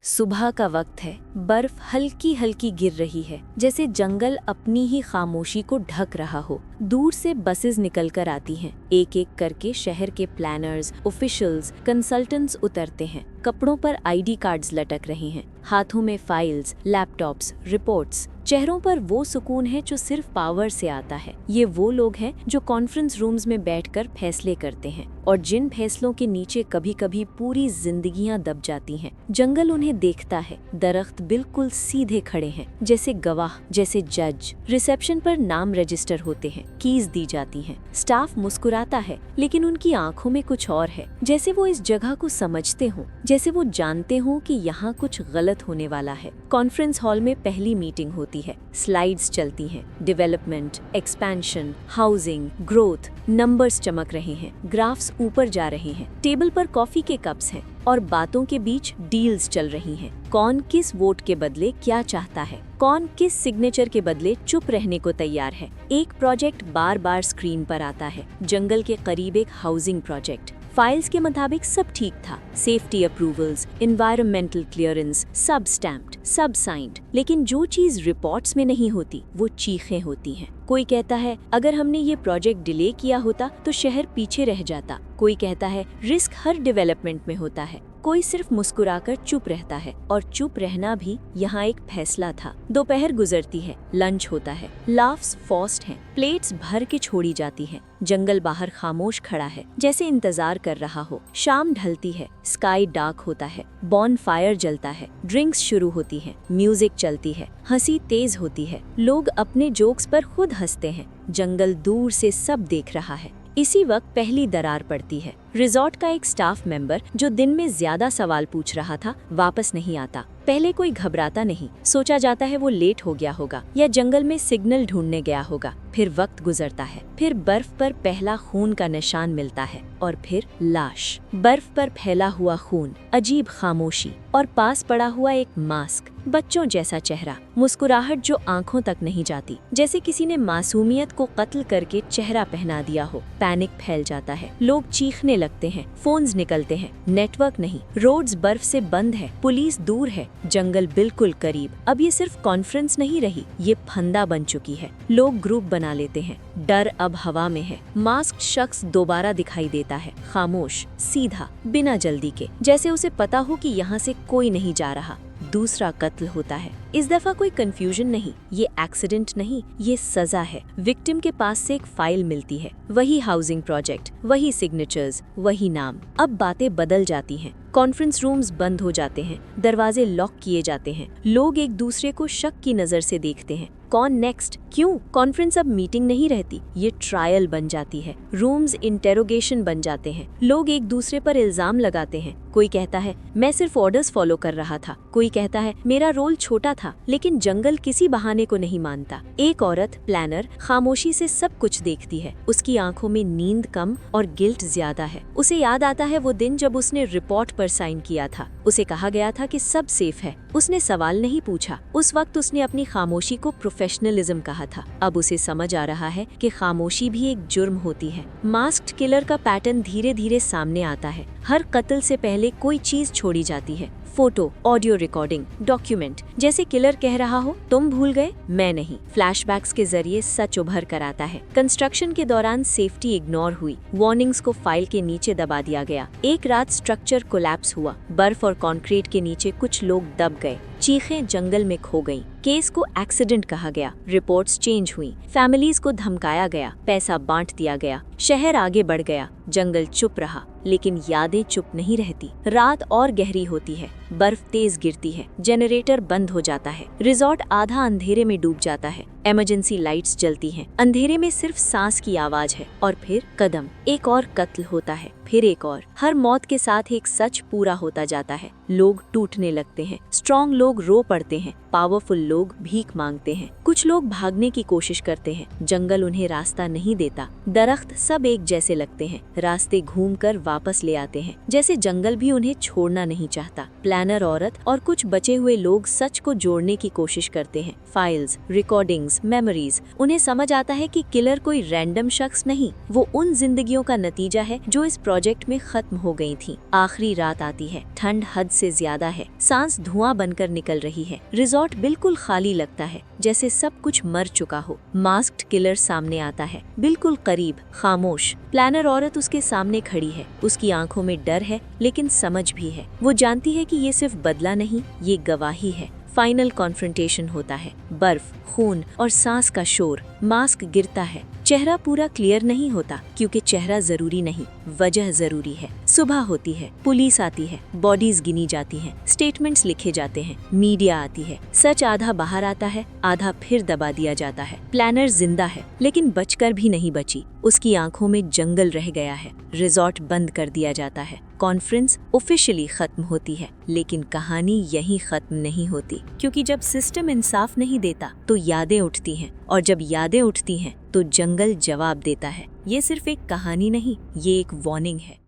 सुबह का वक्त है। बर्फ हल्की हल्की गिर रही है, जैसे जंगल अपनी ही खामोशी को ढक रहा हो। दूर से बसेस निकलकर आती हैं। एक एक करके शहर के प्लानर्स, ऑफिशियल्स, कंसल्टेंट्स उतरते हैं। कपड़ों पर आईडी कार्ड्स लटक रहे हैं, हाथों में फाइल्स, लैपटॉप्स, रिपोर्ट्स। चेहरों पर वो सुकून है जो सिर्फ पावर से आता है। ये वो लोग हैं जो कॉन्फ्रेंस रूम्स में बैठकर फैसले करते हैं, और जिन फैसलों के नीचे कभी कभी पूरी जिंदगियां दब जाती हैं। जंगल उन्हें देखता है। दरख्त बिल्कुल सीधे खड़े हैं, जैसे गवाह, जैसे जज। रिसेप्शन पर नाम रजिस्टर होते हैं, कीज दी जाती हैं। स्टाफ मुस्कुराता है, लेकिन उनकी आंखों में कुछ और है, जैसे वो इस जगह को समझते हों, जैसे वो जानते हों कि यहाँ कुछ गलत होने वाला है। कॉन्फ्रेंस हॉल में पहली मीटिंग होती है। स्लाइड्स चलती हैं। Development, expansion, housing, growth. Numbers चमक रहे हैं, ग्राफ्स ऊपर जा रहे हैं। टेबल पर कॉफी के कप्स हैं, और बातों के बीच डील्स चल रही हैं। कौन किस वोट के बदले क्या चाहता है, कौन किस सिग्नेचर के बदले चुप रहने को तैयार है। एक प्रोजेक्ट बार बार स्क्रीन पर आता है। जंगल के करीब एक हाउसिंग प्रोजेक्ट। फाइल्स के मुताबिक सब ठीक था। सेफ्टी अप्रूवल्स, एनवायरमेंटल क्लियरेंस, सब स्टैम्प्ड, सब साइंड। लेकिन जो चीज रिपोर्ट्स में नहीं होती, वो चीखें होती हैं। कोई कहता है अगर हमने ये प्रोजेक्ट डिले किया होता तो शहर पीछे रह जाता। कोई कहता है रिस्क हर डेवलपमेंट में होता है। कोई सिर्फ मुस्कुराकर चुप रहता है, और चुप रहना भी यहाँ एक फैसला था। दोपहर गुजरती है, लंच होता है, लाफ्स फोर्स्ड हैं, प्लेट्स भर के छोड़ी जाती हैं। जंगल बाहर खामोश खड़ा है, जैसे इंतजार कर रहा हो। शाम ढलती है, स्काई डार्क होता है, बॉन फायर जलता है, ड्रिंक्स शुरू होती हैं, म्यूजिक चलती है, हंसी तेज होती है। लोग अपने जोक्स पर खुद हंसते हैं। जंगल दूर से सब देख रहा है। इसी वक्त पहली दरार पड़ती है। रिजॉर्ट का एक स्टाफ मेंबर जो दिन में ज्यादा सवाल पूछ रहा था, वापस नहीं आता। पहले कोई घबराता नहीं, सोचा जाता है वो लेट हो गया होगा या जंगल में सिग्नल ढूंढने गया होगा। फिर वक्त गुजरता है, फिर बर्फ पर पहला खून का निशान मिलता है, और फिर लाश। बर्फ पर फैला हुआ खून, अजीब खामोशी, और पास पड़ा हुआ एक मास्क, बच्चों जैसा चेहरा, मुस्कुराहट जो आंखों तक नहीं जाती, जैसे किसी ने मासूमियत को कत्ल करके चेहरा पहना दिया हो। पैनिक फैल जाता है, लोग चीखने लगते हैं, फोन्स निकलते हैं। नेटवर्क नहीं, रोड्स बर्फ से बंद है, पुलिस दूर है, जंगल बिल्कुल करीब। अब ये सिर्फ कॉन्फ्रेंस नहीं रही, ये फंदा बन चुकी है। लोग ग्रुप बना लेते हैं। डर अब हवा में है। मास्क शख्स दोबारा दिखाई देता है, खामोश, सीधा, बिना जल्दी के, जैसे उसे पता हो कि यहाँ से कोई नहीं जा रहा। दूसरा कत्ल होता है। इस दफा कोई कंफ्यूजन नहीं, ये एक्सीडेंट नहीं, ये सजा है। विक्टिम के पास से एक फाइल मिलती है, वही हाउसिंग प्रोजेक्ट, वही सिग्नेचर्स, वही नाम। अब बातें बदल जाती हैं। कॉन्फ्रेंस रूम्स बंद हो जाते हैं, दरवाजे लॉक किए जाते हैं। लोग एक दूसरे को शक की नजर से देखते हैं। कौन नेक्स्ट, क्यों? कॉन्फ्रेंस अब मीटिंग नहीं रहती, ये ट्रायल बन जाती है। रूम्स इंटेरोगेशन बन जाते हैं। लोग एक दूसरे पर इल्जाम लगाते हैं। कोई कहता है मैं सिर्फ ऑर्डर्स फॉलो कर रहा था, कोई कहता है मेरा रोल छोटा था। लेकिन जंगल किसी बहाने को नहीं मानता। एक औरत, प्लानर, खामोशी से सब कुछ देखती है। उसकी आंखों में नींद कम और गिल्ट ज्यादा है। उसे याद आता है वो दिन जब उसने रिपोर्ट पर साइन किया था। उसे कहा गया था कि सब सेफ है। उसने सवाल नहीं पूछा। उस वक्त उसने अपनी खामोशी को प्रोफेशनलिज्म कहा था। अब उसे समझ आ रहा है कि खामोशी भी एक जुर्म होती है। मास्क्ड किलर का पैटर्न धीरे धीरे सामने आता है। हर कत्ल से पहले कोई चीज छोड़ी जाती है। फोटो, ऑडियो रिकॉर्डिंग, डॉक्यूमेंट, जैसे किलर कह रहा हो तुम भूल गए, मैं नहीं। फ्लैशबैक्स के जरिए सच उभर कर आता है। कंस्ट्रक्शन के दौरान सेफ्टी इग्नोर हुई, वार्निंग्स को फाइल के नीचे दबा दिया गया। एक रात स्ट्रक्चर कोलैप्स हुआ, बर्फ और कंक्रीट के नीचे कुछ लोग दब गए। चीखें जंगल में खो गईं। केस को एक्सीडेंट कहा गया, रिपोर्ट्स चेंज हुई, फैमिलीज को धमकाया गया, पैसा बांट दिया गया, शहर आगे बढ़ गया। जंगल चुप रहा, लेकिन यादें चुप नहीं रहती। रात और गहरी होती है, बर्फ तेज गिरती है, जनरेटर बंद हो जाता है, रिजॉर्ट आधा अंधेरे में डूब जाता है, इमरजेंसी लाइट्स जलती हैं, अंधेरे में सिर्फ सांस की आवाज है। और फिर कदम, एक और कत्ल होता है, फिर एक और। हर मौत के साथ एक सच पूरा होता जाता है। लोग टूटने लगते हैं, स्ट्रॉन्ग लोग रो पड़ते हैं, पावरफुल लोग भीख मांगते हैं, कुछ लोग भागने की कोशिश करते हैं। जंगल उन्हें रास्ता नहीं देता। दरख्त सब एक जैसे लगते हैं, रास्ते घूमकर वापस ले आते हैं, जैसे जंगल भी उन्हें छोड़ना नहीं चाहता। प्लानर औरत और कुछ बचे हुए लोग सच को जोड़ने की कोशिश करते हैं। Files, recordings, memories. उन्हें समझ आता है कि किलर कोई रैंडम शख्स नहीं, वो उन जिंदगियों का नतीजा है जो इस प्रोजेक्ट प्रोजेक्ट में खत्म हो गई थीं। आखिरी रात आती है, ठंड हद से ज्यादा है, सांस धुआं बनकर निकल रही है। रिजॉर्ट बिल्कुल खाली लगता है, जैसे सब कुछ मर चुका हो। मास्क्ड किलर सामने आता है, बिल्कुल करीब, खामोश। प्लानर औरत उसके सामने खड़ी है। उसकी आंखों में डर है, लेकिन समझ भी है। वो जानती है कि ये सिर्फ बदला नहीं, ये गवाही है। फाइनल कॉन्फ्रंटेशन होता है। बर्फ, खून और सांस का शोर। मास्क गिरता है। चेहरा पूरा क्लियर नहीं होता, क्योंकि चेहरा जरूरी नहीं, वजह जरूरी है। सुबह होती है, पुलिस आती है, बॉडीज गिनी जाती हैं, स्टेटमेंट्स लिखे जाते हैं, मीडिया आती है। सच आधा बाहर आता है, आधा फिर दबा दिया जाता है। प्लानर जिंदा है, लेकिन बचकर भी नहीं बची। उसकी आंखों में जंगल रह गया है। रिजॉर्ट बंद कर दिया जाता है। कॉन्फ्रेंस ऑफिशियली खत्म होती है, लेकिन कहानी यहीं खत्म नहीं होती, क्योंकि जब सिस्टम इंसाफ नहीं देता तो यादें उठती हैं, और जब यादें उठती हैं तो जंगल जवाब देता है। ये सिर्फ एक कहानी नहीं, ये एक वार्निंग है।